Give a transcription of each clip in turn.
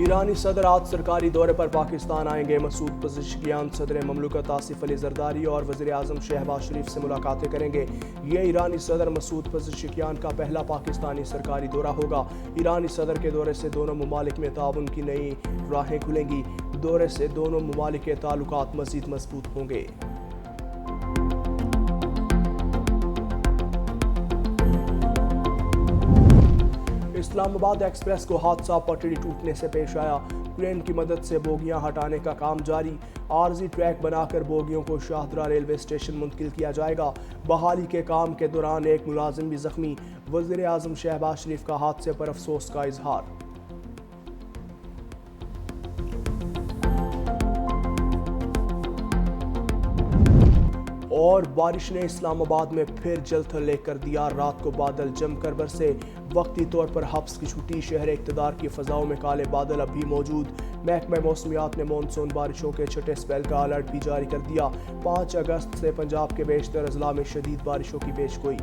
ईरानी सदर आज सरकारी दौरे पर पाकिस्तान आएंगे। मसूद पज़ेश्कियान सदर ममलकत आसिफ अली जरदारी और वज़ीर आज़म शहबाज शरीफ से मुलाकातें करेंगे। ये ईरानी सदर मसूद पज़ेश्कियान का पहला पाकिस्तानी सरकारी दौरा होगा। ईरानी सदर के दौरे से दोनों ममालिक में ताउन की नई राहें खुलेंगी। दौरे से दोनों ममालिक के ताल्लुकात मज़ीद मजबूत होंगे। इस्लामाबाद एक्सप्रेस को हादसा पटरी टूटने से पेश आया। क्रेन की मदद से बोगियां हटाने का काम जारी। आरजी ट्रैक बनाकर बोगियों को शाहदरा रेलवे स्टेशन मुंतकिल किया जाएगा। बहाली के काम के दौरान एक मुलाजिम भी जख्मी। वज़ीर आज़म शहबाज शरीफ का हादसे पर अफसोस का इजहार। और बारिश ने इस्लामाबाद में फिर जलथल लेकर दिया। रात को बादल जमकर बरसे। वक्ती तौर पर हफ्स की छुट्टी। शहर इक़्तिदार की फ़ज़ाओं में काले बादल अब भी मौजूद। महकमा मौसमियात ने मानसून बारिशों के छठे स्पेल का अलर्ट भी जारी कर दिया। 5 अगस्त से पंजाब के बेशतर अजला में शदीद बारिशों की पेशगोई।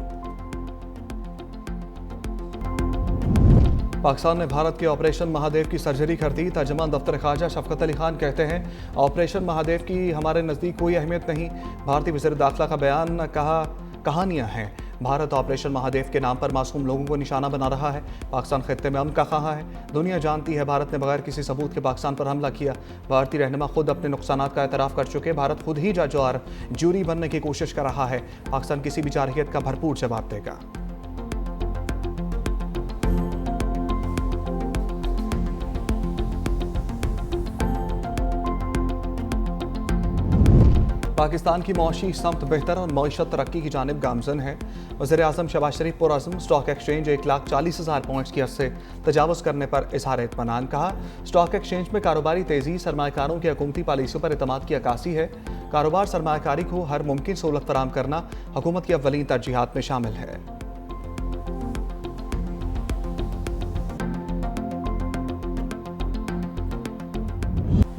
पाकिस्तान ने भारत के ऑपरेशन महादेव की सर्जरी कर दी। तर्जुमान दफ्तर ख़ारजा शफकत अली खान कहते हैं, ऑपरेशन महादेव की हमारे नज़दीक कोई अहमियत नहीं। भारतीय वज़ीर दाखिला का बयान कहानियाँ हैं। भारत ऑपरेशन महादेव के नाम पर मासूम लोगों को निशाना बना रहा है। पाकिस्तान खित्ते में अमन का ख़्वाह है। दुनिया जानती है भारत ने बगैर किसी सबूत के पाकिस्तान पर हमला किया। भारतीय रहनुमा खुद अपने नुकसानात का एतराफ़ कर चुके। भारत खुद ही जज और जूरी बनने की कोशिश कर रहा है। पाकिस्तान किसी भी जारहियत का भरपूर जवाब देगा। पाकिस्तान की मौशी समत बेहतर और मईशत तरक्की की जानिब गामजन है। वज़ीर आज़म शहबाज शरीफ पुरअज़्म। स्टॉक एक्सचेंज 1,40,000 पॉइंट्स की हद से तजावुज़ करने पर इज़हार इत्मीनान। कहा, स्टॉक एक्सचेंज में कारोबारी तेज़ी सरमायाकारों की हुकूमती पॉलिसियों पर एतमाद की अक्कासी है। कारोबार सरमायाकारी को हर मुमकिन सहूलत फराहम करना हुकूमत की अव्वलीन तरजीहात में शामिल है।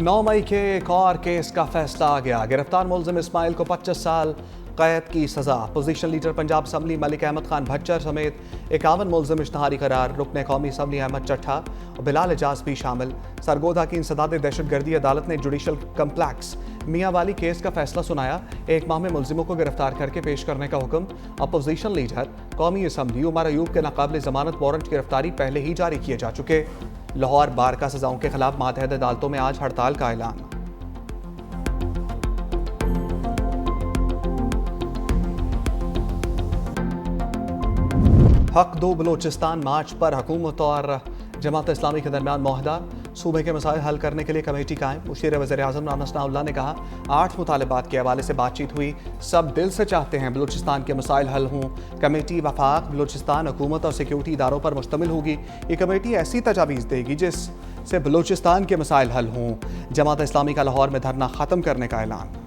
9 मई के एक और केस का फैसला आ गया। गिरफ्तार मुलजिम इस्माइल को 25 साल कैद की सजा। Position leader Punjab assembly Malik Ahmed Khan Bhachar समेत 51 मुलजिम इश्तहारी करार। रुकने कौमी असम्बली अहमद चट्ठा और बिलाल एजाज भी शामिल। सरगोधा की इंसदाद दहशतगर्दी अदालत ने जुडिशल कम्प्लेक्स मियाँ वाली केस का फैसला सुनाया। 1 माह में मुलजिमों को गिरफ्तार करके पेश करने का हुक्म। अपोजिशन लीडर कौमी असम्बली उमर अयूब के नाकाबिल जमानत वारंट गिरफ्तारी पहले ही जारी किए जा चुके। लाहौर बार का सजाओं के खिलाफ मातहत अदालतों में आज हड़ताल का ऐलान। हक दो बलोचिस्तान मार्च पर हुकूमत और जमात इस्लामी के दरमियान मुआहदा। सूबे के मसाइल हल करने के लिए कमेटी कायम। मुशीर वज़ीर आज़म नाना सनाउल्लाह ने कहा, 8 मुतालबात के हवाले से बातचीत हुई। सब दिल से चाहते हैं बलूचिस्तान के मसाइल हल हों। कमेटी वफाक बलूचिस्तान हुकूमत और सिक्योरिटी इदारों पर मुश्तमिल होगी। ये कमेटी ऐसी तजावीज़ देगी जिससे बलूचिस्तान के मसाइल हल हों। जमात इस्लामी का लाहौर में धरना ख़त्म करने का ऐलान।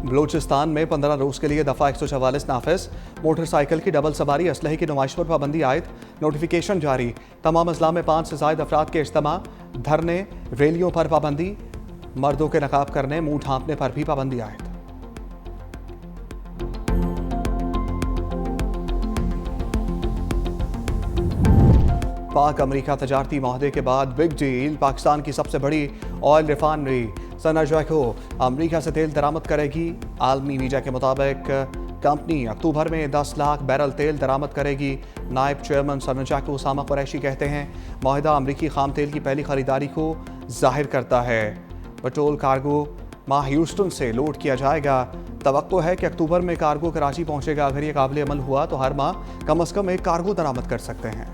बलूचिस्तान में 15 रोज़ के लिए दफ़ा 144 नाफिज। मोटरसाइकिल की डबल सवारी असलहे की नुमाइश पर पाबंदी आयद। नोटिफिकेशन जारी। तमाम अजला में 5 से ज़ायद अफराद के इज्तिमा। धरने रैलियों पर पाबंदी। मर्दों के नकाब करने मुंह ढांपने पर भी पाबंदी आयद। पाक अमरीका तजारती माहदे के बाद बिग डील। पाकिस्तान की सबसे बड़ी ऑयल रिफाइनरी सनाजको अमरीका से तेल दरामद करेगी। आलमी मीडिया के मुताबिक कंपनी अक्टूबर में 10 लाख बैरल तेल दरामद करेगी। नायब चेयरमैन सनाजको उसामा कुरैशी कहते हैं, माहिदा अमरीकी खाम तेल की पहली खरीदारी को जाहिर करता है। पेट्रोल कार्गो माह ह्यूस्टन से लोड किया जाएगा। तवक्को है कि अक्टूबर में कार्गो कराची पहुंचेगा। अगर ये काबिल अमल हुआ तो हर माह कम अज़ कम 1 कार्गो दरामद कर सकते हैं।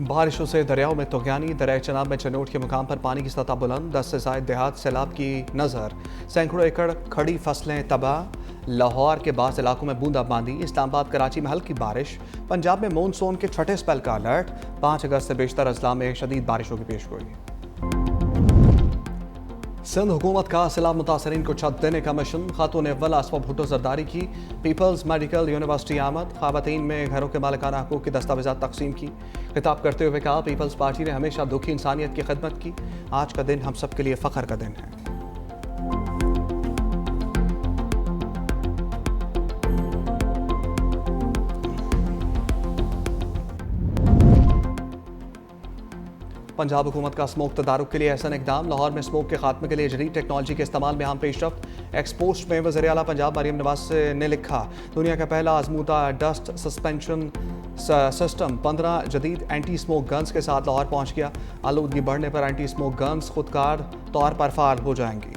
बारिशों से दरियाओं में तुग़यानी। दरिया चनाब में चनोट के मुकाम पर पानी की सतह बुलंद। 10 से ज़ायद देहात सैलाब की नज़र। सैकड़ों एकड़ खड़ी फसलें तबाह। लाहौर के बाज़ इलाकों में बूंदाबांदी। इस्लामाबाद कराची में हल्की बारिश। पंजाब में मानसून के छठे स्पेल का अलर्ट। 5 अगस्त से बेशतर अजला में शदीद बारिशों की पेशगोई। सिंध हुकूमत का सैलाब मुतासरीन को छत देने का मिशन। खातून अव्वल आसमा भुट्टो जरदारी की पीपल्स मेडिकल यूनिवर्सिटी आमद। ख़वातीन में घरों के मालिकाना हकूक़ की दस्तावेज़ात तकसीम की। खिताब करते हुए कहा, पीपल्स पार्टी ने हमेशा दुखी इंसानियत की खिदमत की। आज का दिन हम सब के लिए फ़ख्र का दिन है। पंजाब हुकूमत का स्मोक तदारुक के लिए ऐसा इकदाम। लाहौर में स्मोक के खात्मे के लिए जदीद टेक्नोलॉजी के इस्तेमाल में अहम पेशरफ्त। एक्सपोस्ट में वज़ीर आला पंजाब मरीम नवाज ने लिखा, दुनिया का पहला आजमूदा डस्ट सस्पेंशन सिस्टम 15 जदीद एंटी स्मोक गन्स के साथ लाहौर पहुँच गया। आलूदगी बढ़ने पर एंटी स्मोक गन्स खुदकार तौर पर फाल हो जाएंगी।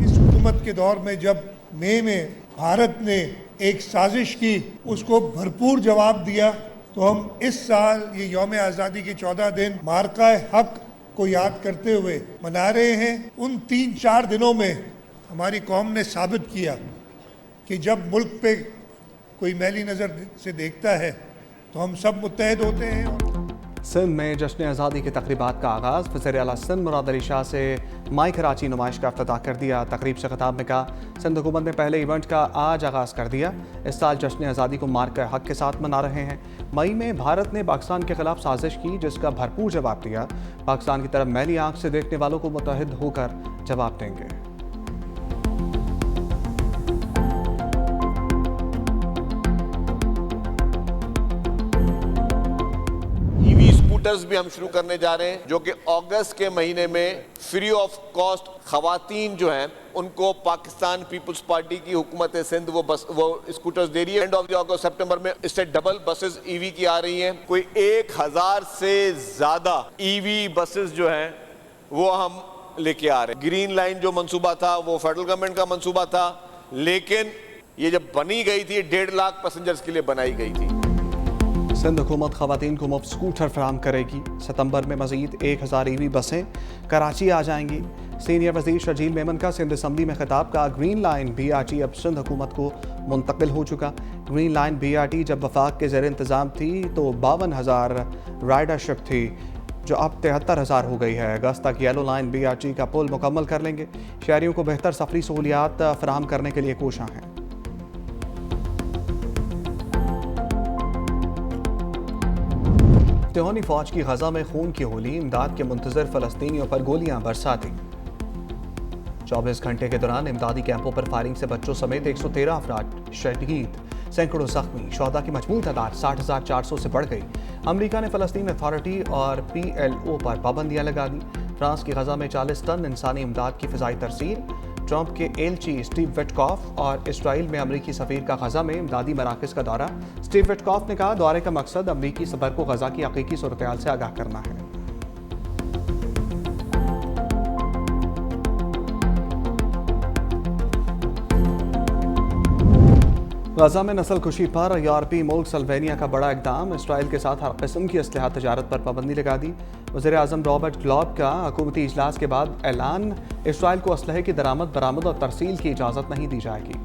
इस हुकूमत के दौर में जब मई में भारत ने एक साजिश की, उसको भरपूर जवाब दिया, तो हम इस साल ये यौम आज़ादी के 14 दिन मार्का हक को याद करते हुए मना रहे हैं। उन 3-4 दिनों में हमारी कौम ने साबित किया कि जब मुल्क पे कोई मैली नज़र से देखता है तो हम सब मुत्तहद होते हैं। सिंध में जश्न आज़ादी की तकरीबात का आगाज़। वज़ीर आला सिंध मुराद अली शाह से माई कराची नुमाइश का इफ्तिताह कर दिया। तकरीब से खिताब में कहा, सिंध हुकूमत ने पहले इवेंट का आज आगाज़ कर दिया। इस साल जश्न आज़ादी को मार्का हक के साथ मना रहे हैं। मई में भारत ने पाकिस्तान के खिलाफ साजिश की, जिसका भरपूर जवाब दिया। पाकिस्तान की तरफ मैली आंख से देखने वालों को मुत्तहिद होकर जवाब देंगे। स्कूटर्स भी हम शुरू करने जा रहे हैं, जो कि अगस्त के महीने में फ्री ऑफ कॉस्ट खवातीन जो हैं उनको पाकिस्तान पीपल्स पार्टी की हुकूमत सिंध वो स्कूटर्स दे रही है। एंड ऑफ द अगस्त सितंबर में इससे डबल बसेस ईवी की आ रही हैं। कोई 1000 से ज्यादा ईवी बसेस जो हैं वो हम लेके आ रहे हैं। ग्रीन लाइन जो मंसूबा था वो फेडरल गवर्नमेंट का मंसूबा था, लेकिन ये जब बनी गई थी 1.5 लाख पैसेंजर्स के लिए बनाई गई थी। सिंध हुकूमत खवातीन को मुफ्त स्कूटर फराम करेगी। सितंबर में मजीद 1000 ईवी बसें कराची आ जाएंगी। सीनियर वजीर शर्जील मेमन का सिंध असम्बली में खिताब का, ग्रीन लाइन BRT अब सिंध हुकूमत को मुंतकिल हो चुका। ग्रीन लाइन BRT जब वफाक के ज़ेर इंतज़ाम थी तो 52,000 राइडरशिप थी, जो अब 73,000 हो गई है। अगस्त तक येलो लाइन BRT का पुल मुकम्मल कर लेंगे। शहरियों को बेहतर सफरी सहूलियात फराहम करने के लिए कोशिश हैं। तिहोनी फौज की गजा में खून की होली। इमदाद के मुंतजर फलस्तीनियों पर गोलियां बरसा दी। 24 घंटे के दौरान इमदादी कैंपों पर फायरिंग से बच्चों समेत 113 अफराद शहीद, सैकड़ों जख्मी। शोहदा की मजमूई तादाद 60,400 से बढ़ गई। अमरीका ने फ़लस्तीन अथॉरिटी और PLO पर पाबंदियां लगा दी। फ्रांस की गजा में 40 टन इंसानी इमदाद की फ़िज़ाई तरसील। ट्रंप के एलची स्टीव विटकॉफ और इसराइल में अमरीकी सफ़ीर का गजा में इमदादी मराकज़ का दौरा। स्टीव विटकॉफ ने कहा, दौरे का मकसद अमरीकी सफ़र को गजा की हकीकी सूरत-ए-हाल से आगाह करना है। गजा में नस्ल कुशी पर यूरोपीय मुल्क सल्वेनिया का बड़ा इकदाम। इसराइल के साथ हर किस्म की असलहा तजारत पर पाबंदी लगा दी। वज़ीर आज़म रॉबर्ट ग्लॉब का हुकूमती इजलास के बाद ऐलान, इसराइल को असलहे की दरामद, बरामद और तरसील की इजाज़त नहीं दी जाएगी।